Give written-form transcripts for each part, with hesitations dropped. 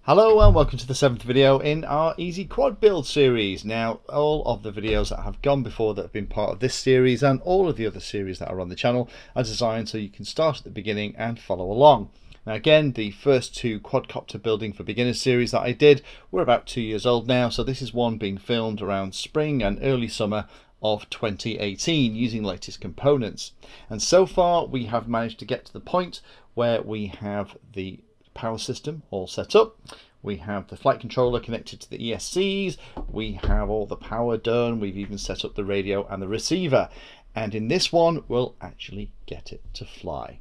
Hello and welcome to the 7th video in our easy quad build series. Now, all of the videos that have gone before that have been part of this series and all of the other series that are on the channel are designed so you can start at the beginning and follow along. Now again, the first two quadcopter building for beginners series that I did were about 2 years old now, so this is one being filmed around spring and early summer of 2018 using latest components. And so far we have managed to get to the point where we have the power system all set up. We have the flight controller connected to the ESCs. We have all the power done. We've even set up the radio and the receiver. And in this one, we'll actually get it to fly.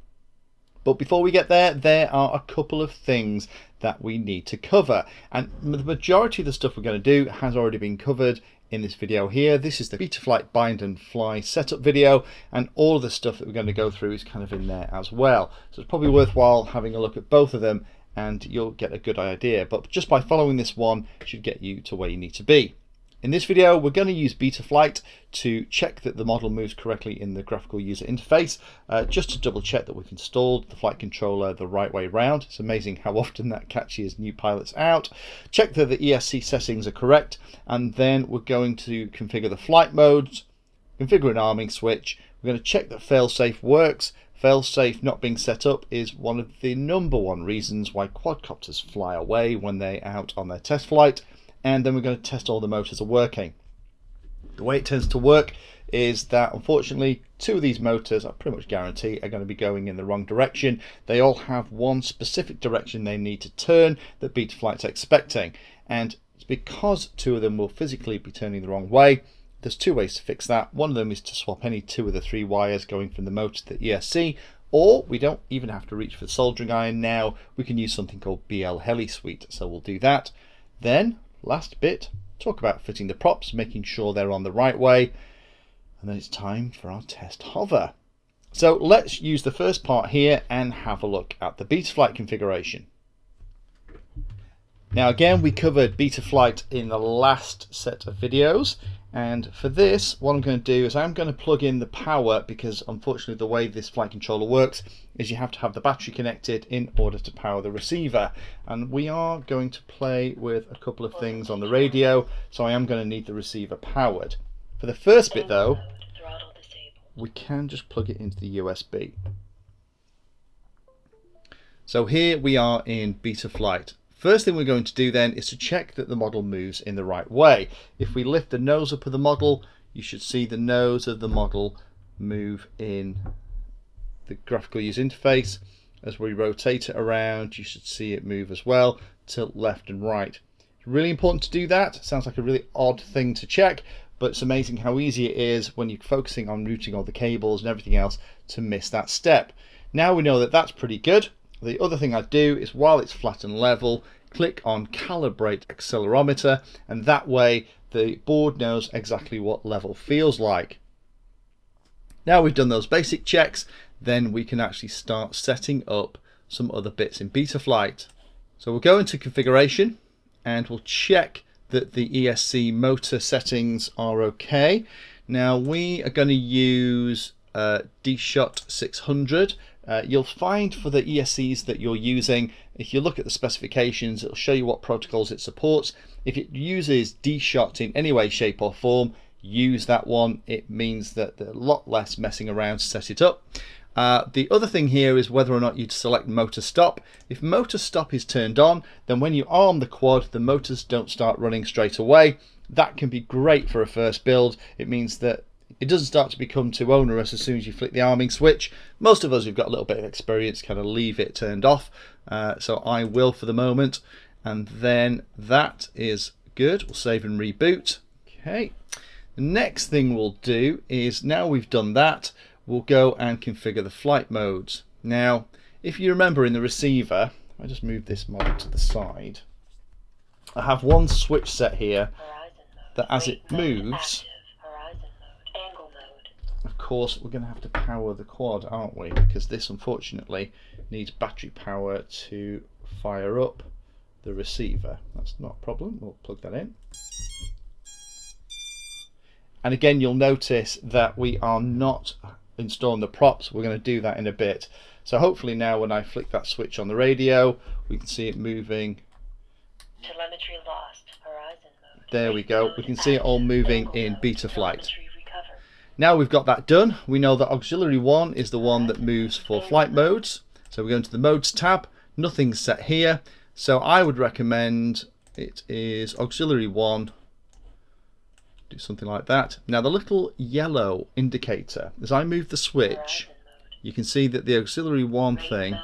But before we get there, there are a couple of things that we need to cover. And the majority of the stuff we're going to do has already been covered in this video here. This is the Betaflight bind and fly setup video, and all of the stuff that we're going to go through is kind of in there as well. So it's probably worthwhile having a look at both of them and you'll get a good idea. But just by following this one should get you to where you need to be. In this video, we're going to use Betaflight to check that the model moves correctly in the graphical user interface, just to double check that we've installed the flight controller the right way round. It's amazing how often that catches new pilots out. Check that the ESC settings are correct, and then we're going to configure the flight modes, configure an arming switch. We're going to check that failsafe works. Failsafe not being set up is one of the #1 reasons why quadcopters fly away when they're out on their test flight. And then we're going to test all the motors are working. The way it tends to work is that unfortunately 2 of these motors, I pretty much guarantee, are going to be going in the wrong direction. They all have one specific direction they need to turn that Betaflight's expecting, and it's because 2 of them will physically be turning the wrong way. There's 2 ways to fix that. One of them is to swap any 2 of the 3 wires going from the motor to the ESC, or we don't even have to reach for the soldering iron now. We can use something called BL Heli Suite, so we'll do that. Then last bit, talk about fitting the props, making sure they're on the right way, and then it's time for our test hover. So let's use the first part here and have a look at the Betaflight configuration. Now again, we covered Betaflight in the last set of videos, and for this what I'm going to do is I'm going to plug in the power, because unfortunately the way this flight controller works is you have to have the battery connected in order to power the receiver, and we are going to play with a couple of things on the radio, so I am going to need the receiver powered. For the first bit though, we can just plug it into the USB. So here we are in Betaflight. First thing we're going to do then is to check that the model moves in the right way. If we lift the nose up of the model, you should see the nose of the model move in the graphical user interface. As we rotate it around, you should see it move as well, tilt left and right. It's really important to do that. Sounds like a really odd thing to check, but it's amazing how easy it is when you're focusing on routing all the cables and everything else to miss that step. Now we know that that's pretty good. The other thing I do is, while it's flat and level, click on calibrate accelerometer, and that way the board knows exactly what level feels like. Now we've done those basic checks, then we can actually start setting up some other bits in Betaflight. So we'll go into configuration and we'll check that the ESC motor settings are okay. Now we are going to use D-Shot 600. You'll find for the ESCs that you're using, if you look at the specifications, it'll show you what protocols it supports. If it uses D-Shot in any way, shape or form, use that one. It means that there's a lot less messing around to set it up. The other thing here is whether or not you'd select motor stop. If motor stop is turned on, then when you arm the quad, the motors don't start running straight away. That can be great for a first build. It means that it doesn't start to become too onerous as soon as you flick the arming switch. Most of us who've got a little bit of experience kind of leave it turned off, so I will for the moment, and then that is good. We'll save and reboot. Okay, the next thing we'll do is, now we've done that, we'll go and configure the flight modes. Now if you remember in the receiver, I just move this model to the side, I have one switch set here that as it moves, of course we're going to have to power the quad, aren't we? Because this unfortunately needs battery power to fire up the receiver. That's not a problem, we'll plug that in. And again, you'll notice that we are not installing the props. We're going to do that in a bit. So hopefully now when I flick that switch on the radio, we can see it moving Telemetry lost. Horizon mode. There we go. We can see it all moving in Betaflight. Telemetry recovered. Now we've got that done, we know that auxiliary 1 is the one that moves for flight modes. So we go into the modes tab, nothing's set here. So I would recommend it is auxiliary 1, do something like that. Now the little yellow indicator, as I move the switch, you can see that the auxiliary 1 thing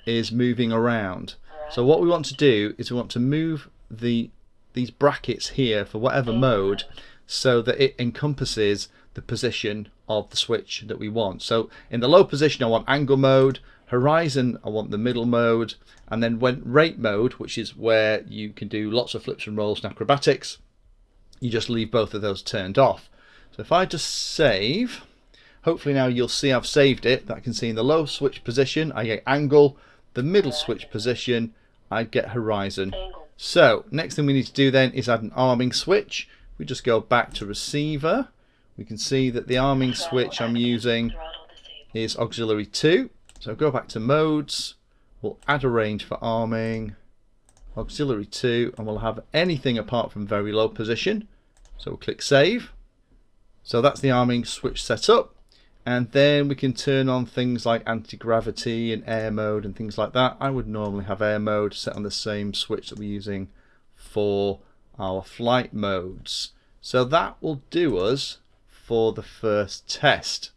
is moving around. So what we want to do is we want to move these brackets here for whatever mode so that it encompasses the position of the switch that we want. So in the low position I want angle mode, horizon I want the middle mode, and then when rate mode, which is where you can do lots of flips and rolls and acrobatics, you just leave both of those turned off. So if I just save, hopefully now you'll see I've saved it. That I can see in the low switch position I get angle, the middle switch position I get horizon. So next thing we need to do then is add an arming switch. We just go back to receiver. We can see that the arming switch I'm using is auxiliary 2. So go back to modes, we'll add a range for arming, auxiliary 2, and we'll have anything apart from very low position. So we'll click save. So that's the arming switch set up, and then we can turn on things like anti-gravity and air mode and things like that. I would normally have air mode set on the same switch that we're using for our flight modes. So that will do us for the first test.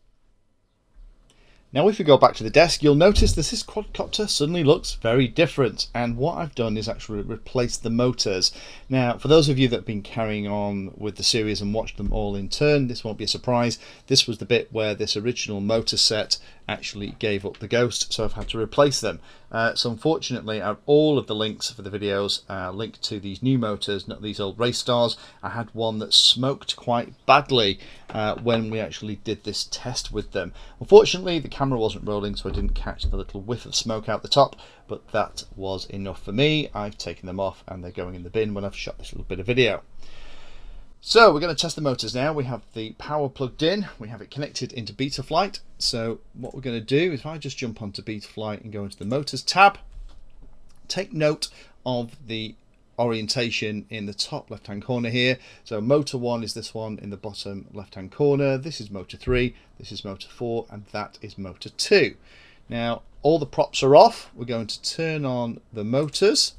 Now if we go back to the desk, you'll notice that this quadcopter suddenly looks very different, and what I've done is actually replace the motors. Now for those of you that have been carrying on with the series and watched them all in turn, this won't be a surprise. This was the bit where this original motor set actually gave up the ghost, so I've had to replace them. So unfortunately all of the links for the videos linked to these new motors, not these old race stars. I had one that smoked quite badly when we actually did this test with them. Unfortunately the camera wasn't rolling, so I didn't catch the little whiff of smoke out the top, but that was enough for me. I've taken them off and they're going in the bin when I've shot this little bit of video. So we're going to test the motors now. We have the power plugged in, we have it connected into Betaflight. So what we're going to do is if I just jump onto Betaflight and go into the motors tab, take note of the orientation in the top left hand corner here. So motor 1 is this one in the bottom left hand corner, this is motor 3, this is motor 4, and that is motor 2. Now all the props are off. We're going to turn on the motors,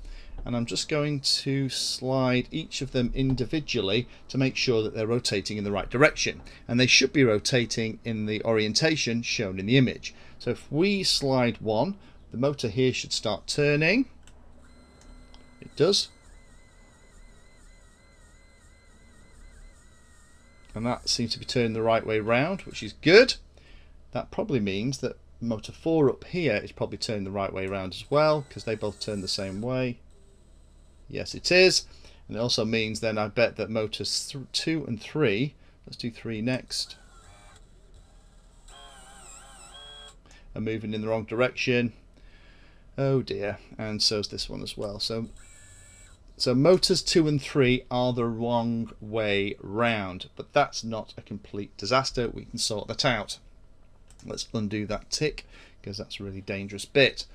and I'm just going to slide each of them individually to make sure that they're rotating in the right direction, and they should be rotating in the orientation shown in the image. So if we slide one, the motor here should start turning. It does. And that seems to be turning the right way round, which is good. That probably means that motor 4 up here is probably turning the right way around as well, because they both turn the same way. Yes, it is. And it also means then I bet that motors 2 and 3, let's do 3 next, are moving in the wrong direction. Oh dear, and so is this one as well. So motors 2 and 3 are the wrong way round, but that's not a complete disaster. We can sort that out. Let's undo that tick, because that's a really dangerous bit.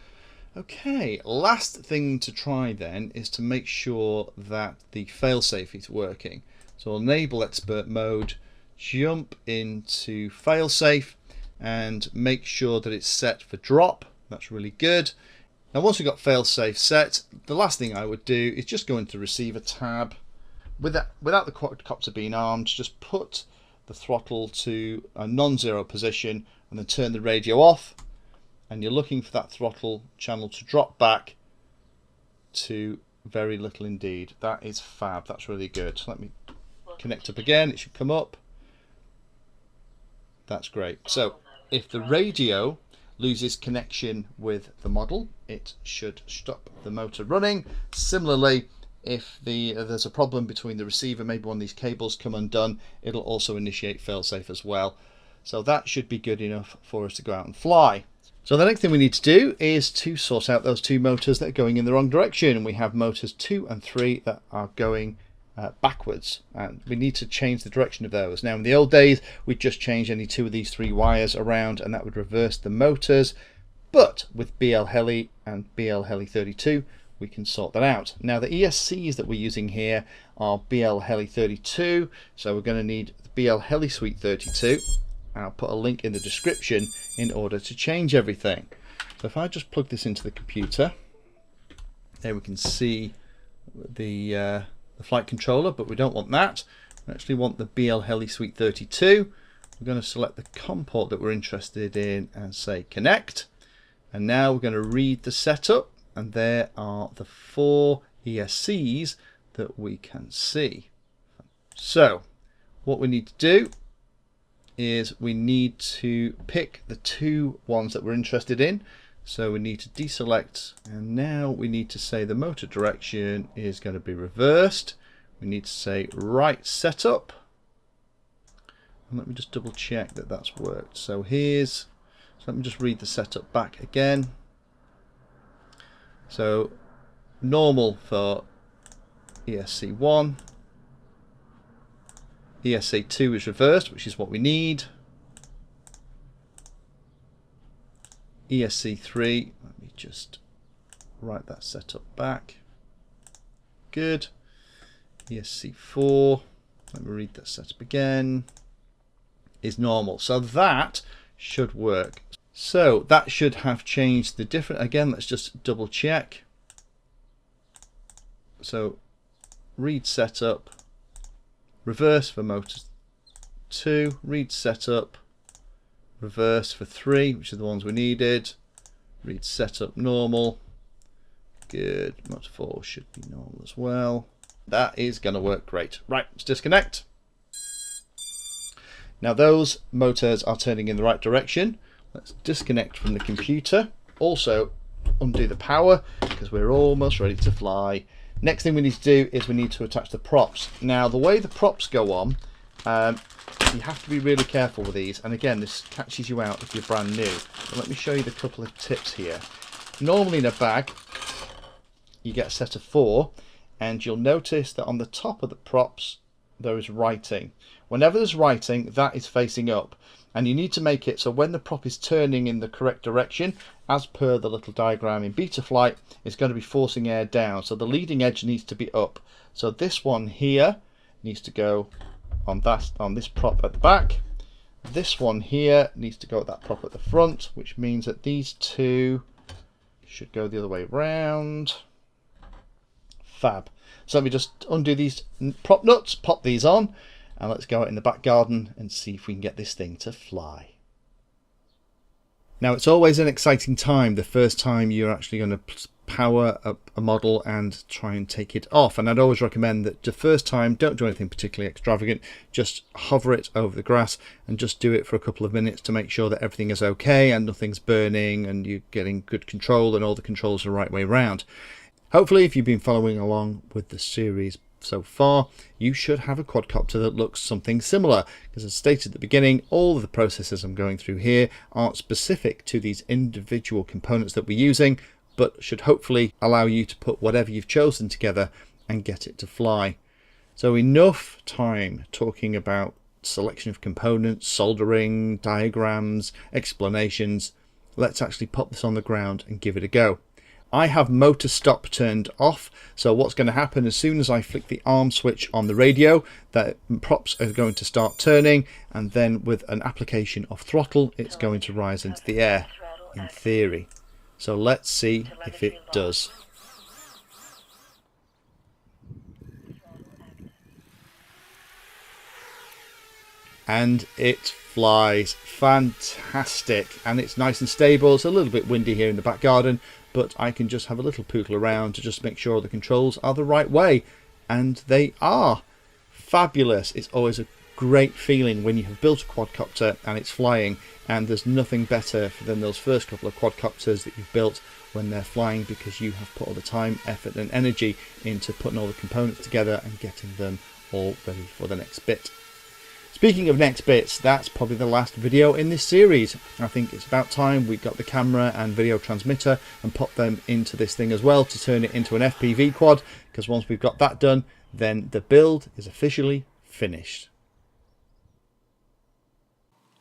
Okay, last thing to try then is to make sure that the failsafe is working. So I'll enable expert mode, jump into failsafe, and make sure that it's set for drop. That's really good. Now once we've got failsafe set, the last thing I would do is just go into receiver tab. Without the quadcopter being armed, just put the throttle to a non-zero position and then turn the radio off. And you're looking for that throttle channel to drop back to very little indeed. That is fab. That's really good. So let me connect up again. It should come up. That's great. So if the radio loses connection with the model, it should stop the motor running. Similarly, if there's a problem between the receiver, maybe one of these cables come undone, it'll also initiate failsafe as well. So that should be good enough for us to go out and fly. So the next thing we need to do is to sort out those two motors that are going in the wrong direction. We have motors 2 and 3 that are going backwards, and we need to change the direction of those. Now in the old days we'd just change any 2 of these 3 wires around and that would reverse the motors, but with BL Heli and BL Heli 32 we can sort that out. Now the ESCs that we're using here are BL Heli 32, so we're going to need the BL Heli Suite 32. I'll put a link in the description in order to change everything. So if I just plug this into the computer, there we can see the flight controller, but we don't want that. We actually want the BL Heli Suite 32. We're going to select the COM port that we're interested in and say connect. And now we're going to read the setup, and there are the 4 ESCs that we can see. So what we need to do is we need to pick the 2 ones that we're interested in. So we need to deselect, and now we need to say the motor direction is going to be reversed. We need to say right setup, and let me just double check that that's worked. So let me just read the setup back again. So normal for ESC1, ESC2 is reversed, which is what we need. ESC3, let me just write that setup back. Good. ESC4, let me read that setup again, is normal. So that should work. So that should have changed the different. Again, let's just double check. So read setup, reverse for motor 2, read setup, reverse for 3, which are the ones we needed, read setup normal, good, motor 4 should be normal as well. That is going to work great. Right, let's disconnect. Now those motors are turning in the right direction. Let's disconnect from the computer. Also undo the power because we're almost ready to fly. Next thing we need to do is we need to attach the props. Now the way the props go on, you have to be really careful with these, and again this catches you out if you're brand new. But let me show you the couple of tips here. Normally in a bag you get a set of 4, and you'll notice that on the top of the props there is writing. Whenever there's writing, that is facing up, and you need to make it so when the prop is turning in the correct direction, as per the little diagram in Betaflight, it's going to be forcing air down, so the leading edge needs to be up. So this one here needs to go on this prop at the back. This one here needs to go at that prop at the front, which means that these 2 should go the other way round. Fab. So let me just undo these prop nuts, pop these on, and let's go out in the back garden and see if we can get this thing to fly. Now it's always an exciting time the first time you're actually going to power up a model and try and take it off, and I'd always recommend that the first time don't do anything particularly extravagant, just hover it over the grass and just do it for a couple of minutes to make sure that everything is okay and nothing's burning and you're getting good control and all the controls are the right way around. Hopefully if you've been following along with the series so far, you should have a quadcopter that looks something similar, because as stated at the beginning, all of the processes I'm going through here aren't specific to these individual components that we're using, but should hopefully allow you to put whatever you've chosen together and get it to fly. So enough time talking about selection of components, soldering, diagrams, explanations. Let's actually pop this on the ground and give it a go. I have motor stop turned off, so what's going to happen as soon as I flick the arm switch on the radio, the props are going to start turning, and then with an application of throttle it's going to rise into the air, in theory. So let's see if it does. And it flies fantastic, and it's nice and stable. It's a little bit windy here in the back garden, but I can just have a little pootle around to just make sure the controls are the right way, and they are fabulous. It's always a great feeling when you have built a quadcopter and it's flying, and there's nothing better than those first couple of quadcopters that you've built when they're flying, because you have put all the time, effort and energy into putting all the components together and getting them all ready for the next bit. Speaking of next bits, that's probably the last video in this series. I think it's about time we got the camera and video transmitter and pop them into this thing as well to turn it into an FPV quad, because once we've got that done, then the build is officially finished.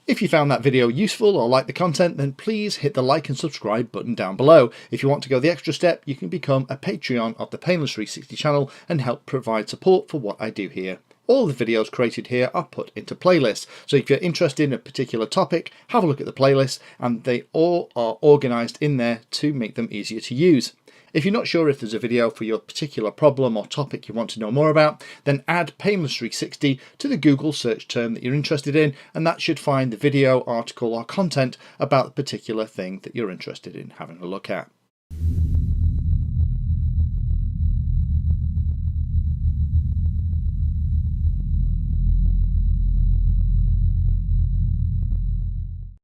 If you found that video useful or like the content, then please hit the like and subscribe button down below. If you want to go the extra step, you can become a Patreon of the Painless 360 channel and help provide support for what I do here. All the videos created here are put into playlists, so if you're interested in a particular topic, have a look at the playlist, and they all are organised in there to make them easier to use. If you're not sure if there's a video for your particular problem or topic you want to know more about, then add Painless 360 to the Google search term that you're interested in, and that should find the video, article or content about the particular thing that you're interested in having a look at.